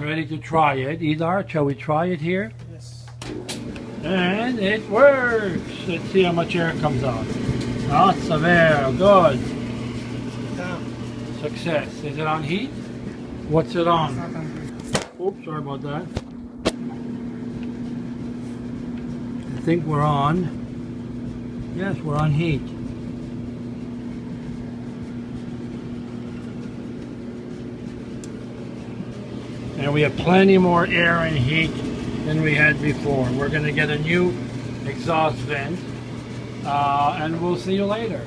getting ready to try it. Idar, shall we try it here? Yes. And it works. Let's see how much air comes out. Lots of air. Good. Down. Success. Is it on heat? What's it on? Not on. Oops, sorry about that. I think we're on. Yes, we're on heat. And we have plenty more air and heat than we had before. We're going to get a new exhaust vent, and we'll see you later.